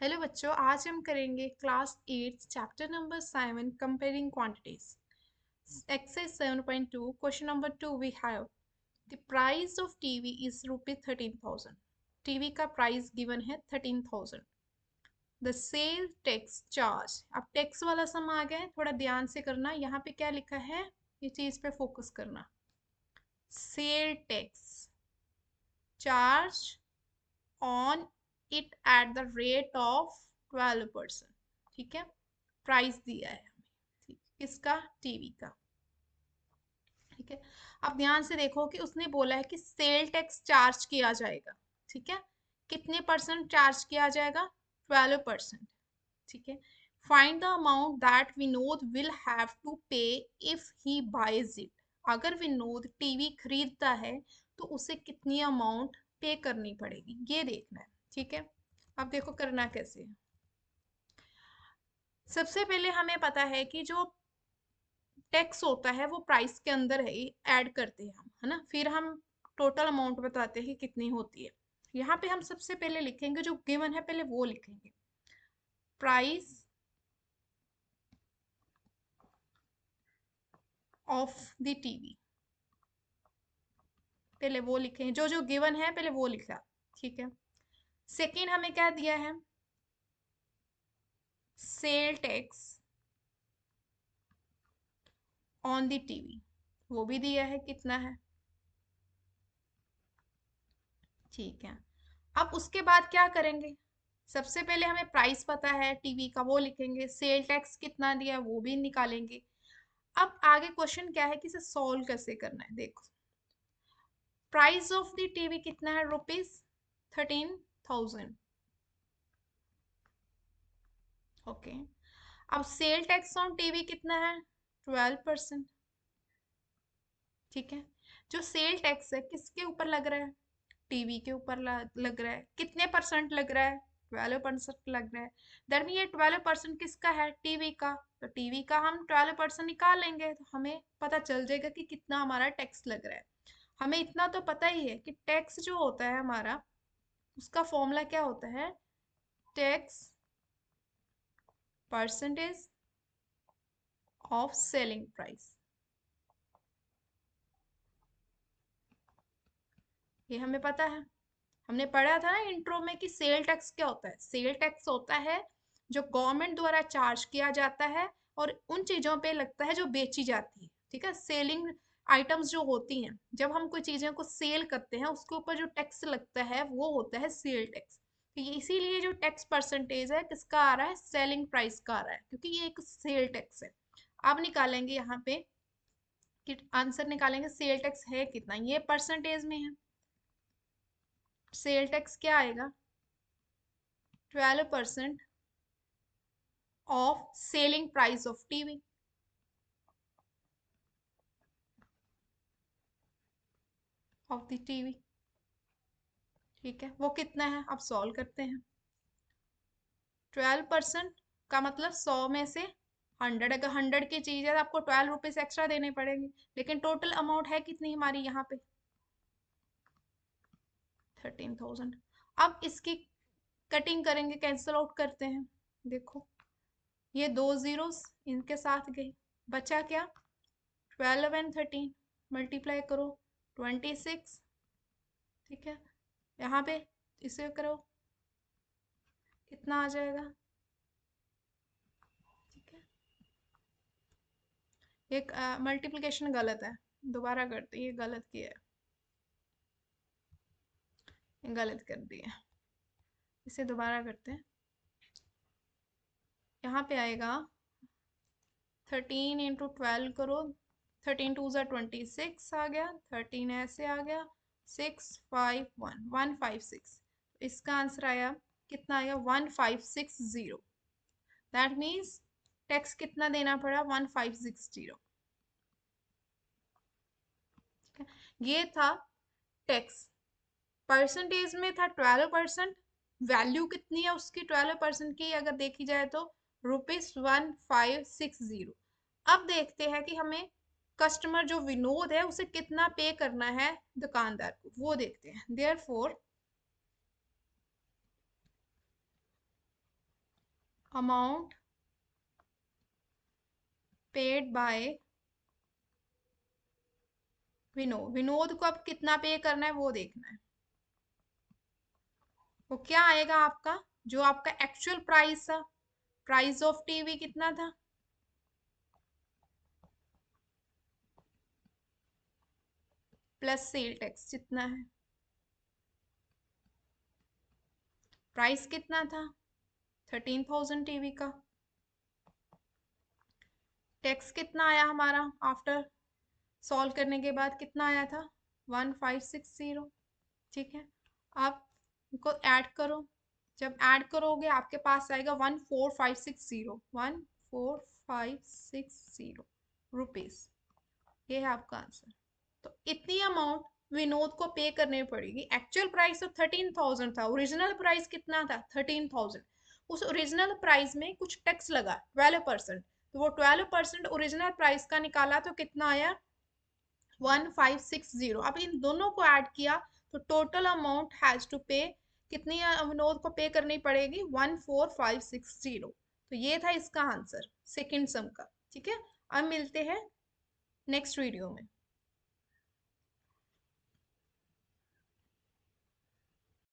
Hello बच्चों, आज हम करेंगे class 8 chapter number 7 comparing quantities exercise 7.2 question number 2 we have the price of TV is rupees 13,000। TV का price given है 13,000। The sale tax charge, अब tax वाला sum आ गया है, थोड़ा ध्यान से करना। यहाँ पे क्या लिखा है ये चीज पे फोकस करना। Cell tax charge on it at the rate of 12%। ठीक है, प्राइस दिया है हमें। ठीक, किसका? टीवी का। ठीक है, अब ध्यान से देखो कि उसने बोला है कि सेल टैक्स चार्ज किया जाएगा। ठीक है, कितने परसेंट चार्ज किया जाएगा? 12%। ठीक है, find the amount that Vinod will have to pay if he buys it. अगर विनोद टीवी खरीदता है तो उसे कितनी अमाउंट पे करनी पड़ेगी, ये देखना है। ठीक है, अब देखो करना कैसे है। सबसे पहले हमें पता है कि जो टैक्स होता है वो प्राइस के अंदर है, ऐड करते हैं हम, है ना। फिर हम टोटल अमाउंट बताते हैं कि कितनी होती है। यहाँ पे हम सबसे पहले लिखेंगे जो गिवन है, पहले वो लिखेंगे। प्राइस ऑफ द टीवी, पहले वो लिखे हैं। जो जो गिवन है पहले वो लिखा। ठीक है, सेकेंड हमें क्या दिया है? Sale tax on the TV, वो भी दिया है, कितना है। ठीक है, अब उसके बाद क्या करेंगे? सबसे पहले हमें प्राइस पता है टीवी का, वो लिखेंगे। सेल टैक्स कितना दिया है वो भी निकालेंगे। अब आगे क्वेश्चन क्या है कि इसे सॉल्व कैसे करना है, देखो। प्राइस ऑफ द टीवी कितना है? रुपीज 13,000। ओके, अब सेल टैक्स ऑन टीवी कितना है? 12%। ठीक है, जो सेल टैक्स है किसके ऊपर लग रहा है? टीवी के ऊपर लग रहा है। कितने परसेंट लग रहा है? 12% लग रहा है। दैट मीन ये 12% किसका है? टीवी का। तो टीवी का हम 12% निकाल लेंगे तो हमें पता चल जाएगा कि कितना हमारा टैक्स लग रहा है। हमें इतना तो पता ही है कि टैक्स जो होता है हमारा, उसका फॉर्मूला क्या होता है? Tax percentage of selling price. ये हमें पता है, हमने पढ़ा था ना इंट्रो में कि सेल टैक्स क्या होता है। सेल टैक्स होता है जो गवर्नमेंट द्वारा चार्ज किया जाता है और उन चीजों पे लगता है जो बेची जाती है। ठीक है, सेलिंग आइटम्स जो होती हैं, जब हम कोई चीजें को सेल करते हैं उसके ऊपर जो टैक्स लगता है वो होता है सेल टैक्स। तो ये इसीलिए जो टैक्स परसेंटेज है किसका आ रहा है? सेलिंग प्राइस का आ रहा है, क्योंकि ये एक सेल टैक्स है। अब निकालेंगे यहाँ पे कि आंसर निकालेंगे सेल टैक्स है कितना, ये परसेंटेज में है। सेल टैक्स क्या आएगा? 12% of selling price of TV. Of the TV. ठीक है, वो कितना है? अब सॉल्व करते हैं। 12% का मतलब 100 में से 100। अगर 100 की चीज है तो आपको 12 रुपीज एक्स्ट्रा देने पड़ेंगे, लेकिन टोटल अमाउंट है कितनी हमारी यहाँ पे? 13,000। अब इसकी कटिंग करेंगे, कैंसिल आउट करते हैं। देखो, ये दो जीरोस इनके साथ गई, बचा क्या? 12 एंड 13 मल्टीप्लाई करो, 26। ठीक है, यहाँ पे इसे करो, कितना आ जाएगा? ठीक है, एक मल्टीप्लिकेशन गलत है, दोबारा करते हैं। ये गलत किया है, गलत कर दिया। इसे दोबारा करते हैं। यहाँ पे आएगा 13 × 12 करो, 13 2 = 26 आ गया। 13 ऐसे आ गया, 651 156। इसका आंसर आया कितना? आया 1560। दैट मीन्स टैक्स कितना देना पड़ा? 1560। ये था टैक्स। परसेंटेज में था 12%। वैल्यू कितनी है उसकी 12% की अगर देखी जाए तो? ₹1560। अब देखते हैं कि हमें कस्टमर जो विनोद है उसे कितना पे करना है दुकानदार को, वो देखते हैं। Therefore amount paid by Vinod को अब कितना पे करना है वो देखना है। वो क्या आएगा आपका, जो आपका एक्चुअल प्राइस था, प्राइस ऑफ टीवी कितना था, प्लस सेल टैक्स जितना है। प्राइस कितना था 13,000 टीवी का। टैक्स कितना आया हमारा आफ्टर सॉल्व करने के बाद, कितना आया था 1560। ठीक है, आप इनको ऐड करो। जब ऐड करोगे आपके पास आएगा 14560, 14560 रुपीज। ये है आपका आंसर। तो इतनी अमाउंट विनोद को पे करनी पड़ेगी। एक्चुअल प्राइस तो 13,000 था, ओरिजिनल प्राइस कितना था 13,000। उस ओरिजिनल प्राइस में कुछ टैक्स लगा 12%, तो वो 12% ओरिजिनल प्राइस का निकाला तो कितना आया 1560। अब इन दोनों को ऐड किया तो टोटल अमाउंट हैज टू पे, कितनी विनोद को पे करनी पड़ेगी 14560। तो ये था इसका आंसर सेकंड सम का। ठीक है, अब मिलते हैं नेक्स्ट वीडियो में।